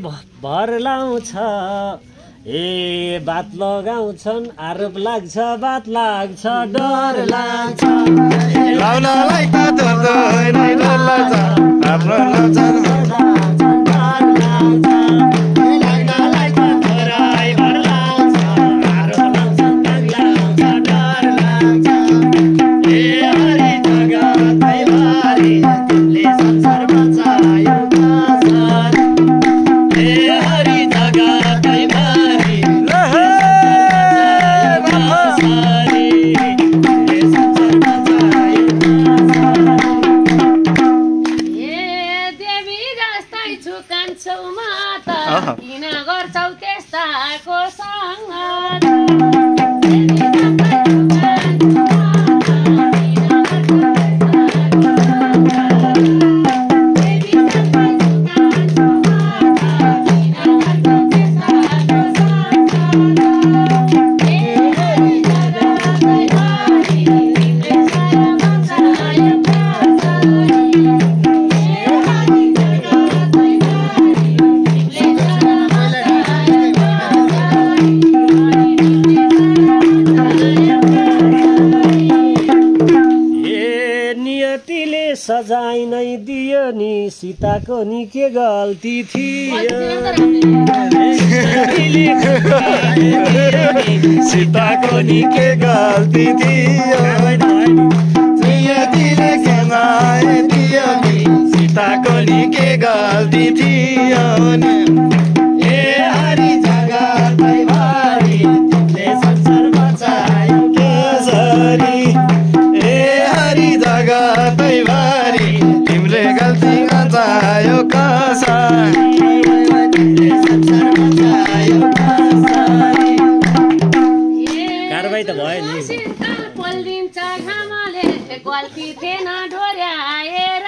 भर लाउँछ ए बात लगाउँछन् आरोप लाग्छ बात लाग्छ डर लाग्छ लाउनलाई त धोदैन डर लाग्छ आफ्नो किन गर्छौ त्यस्ताको सङ्गत सजाय नै दियो नि सीताको नि के गल्ती थियो सीताको नि के गल्ती थियो सीताको नि के गल्ती थियो ए हरि जगतै भरि तिमीले संसार बचायो केसरी ए हरि जगतै भरि तिमीले गल्ती बचायो कसरी तिमीले संसार बचायो कसरी कारबाही त भयो नि पोल्दिन्छ घामले गल्ती थिएन डोर्याएर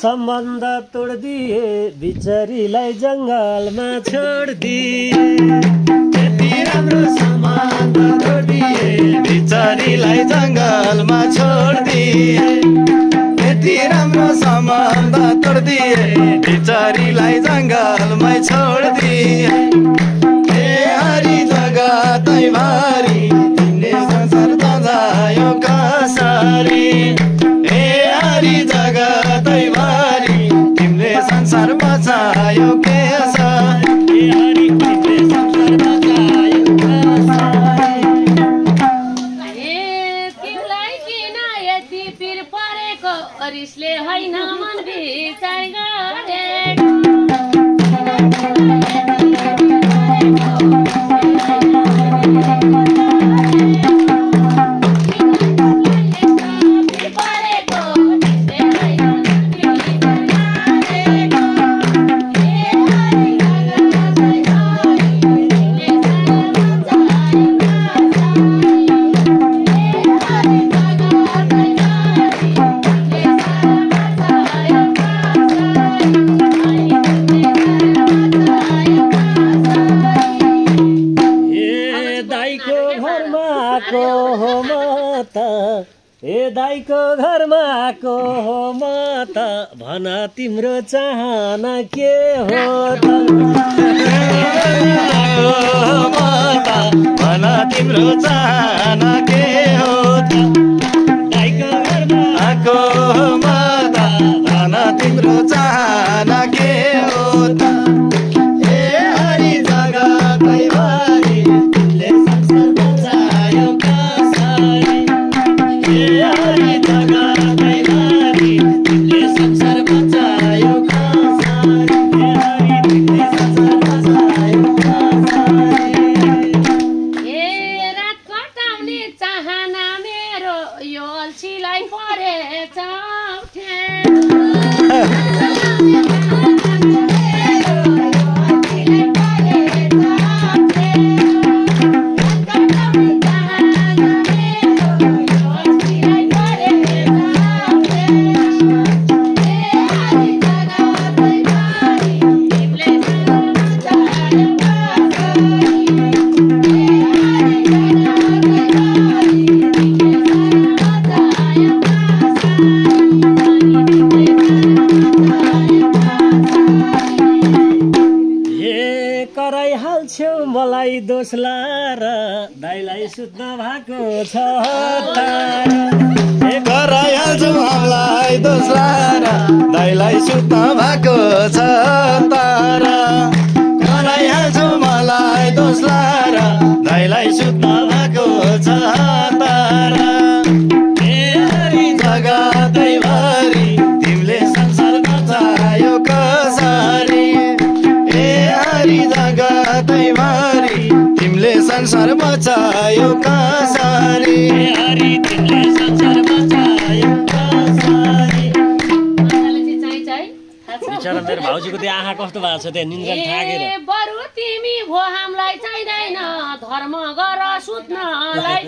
सम्बन्ध तोड्दिए बिचरीलाई जङ्गलमा छोड्दिए यति राम्रो सम्बन्ध तोड्दिए बिचरीलाई जङ्गलमा छोड्दिए यति राम्रो सम्बन्ध तोड्दिए बिचरीलाई जङ्गलमै छोड्दिए ए हरि जगतै भरि तिमीले संसार बचायो कसरी ए हरि जगतै भरि तिमीले संसार बचायो कसरी ए हरि तिमीले संसार बचायो कसरी तिमीलाई किन यति पिर परेको रिसले होइन मन विचार गरेको दाइको घरमा आको हो म त भन तिम्रो चाहना के हो त भन तिम्रो चाहना के हो त दाइको घरमा आको म त भन तिम्रो चाहना के हो त ए हरि जगतै भरि तिमीले संसार बचायो कसरी ए हरि जगतै भरि तिमीले संसार बचायो कसरी ए हरि तिमीले संसार बचायो कसरी ए रात कटाउने चाहना मेरो यो अल्छीलाई परेछ दोस्ला र दाइलाई सुत्न भएको छ गराइहाल्छौ हामीलाई दोस्रा र दाइलाई सुत्न भएको छ तर गराइहाल्छौ मलाई दोस्रा र दाइलाई सुत्न भएको छ तर जगतैभरि तिमीले संसार बचायो कसरी ए हरि जगतैभरि तिमीले संसार बचायो कसरी हरि तिमीले संसार बचायो कसरी बिचरा मेरो भाउजूको त्यो आँखा कस्तो भएको छ त्यहाँ निन्द्रा थाकेर बरु तिमी भो हामीलाई चाहिँदैन धर्म गर सुत्नलाई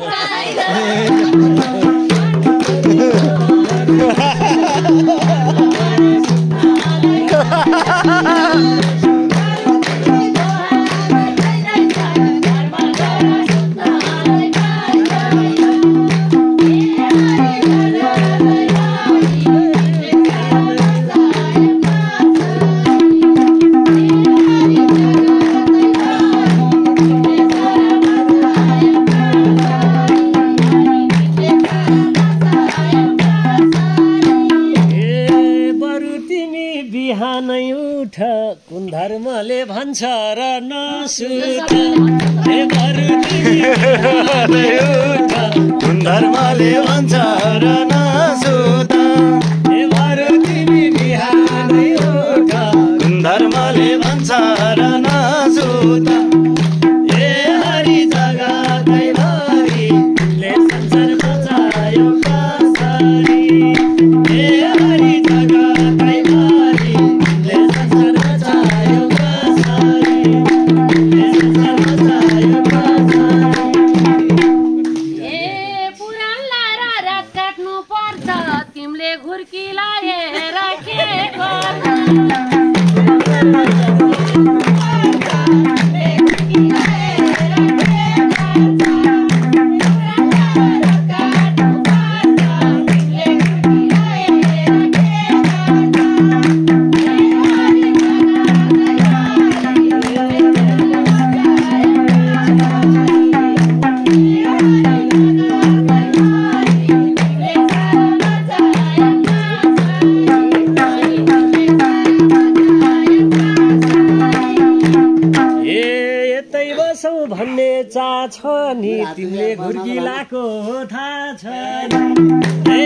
कुन धर्मले भन्छ र नसुत कुन धर्मले भन्छ र नसुत तिमी बिहानै उठ कुन धर्मले भन्छ र नसुत ए हरि जगतैभरि तिमीले संसार बचायो कसरी ए हरि जगतैभरि तिमीले संसार बचायो कसरी संसार बचायो कसरी ए पुराणलाई रात काट्नु पर्छ तिमीले घुर्कीलाई राखेको भन्ने चाह छ नि तिमीले घुर्किलाको थाहा छ नि